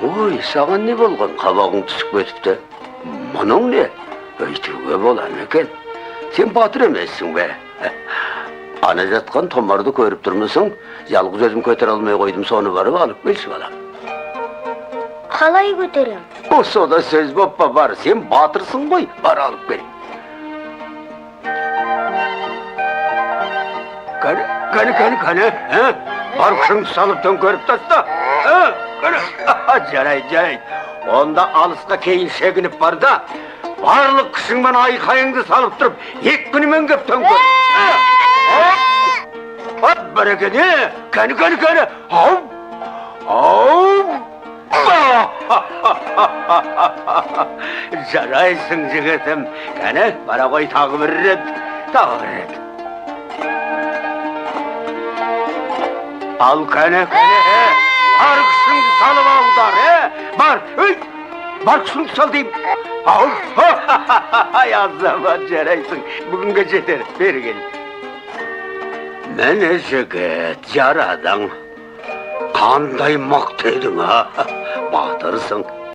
Oy, sağan ne bolgan? Kabağın түсіп кетіпті. Мұның не? Öйтüge bolan eken. Sen batır emezsin be. Ana жатқан tomарды көріп тұрмысың? Жалғыз өзім көтер алмай қойдым, соны барып алып келші балам. Қалай көтерем? Осы да сөз боппа бар, сен батырсың ғой, бар алып кел. Кәне, бар күшіңді салып төңкеріп таста. Жарайды. Онда алысқа кейін шегініп бар да, барлық күшіңмен айқайыңды салып тұрып, ек күнімен кеп төңкер. Бәрекене, кәне, жарайсың жігітім, кәне, бара қой тағы бір рет. Ал кәне, бар күшіңді салып аудар, бар күшіңді сал дейм. Азамат жарайсың, бүгінге жетер, бері кел. Мәне жігіт, жарадаң, қандай мықты едің, батырсың.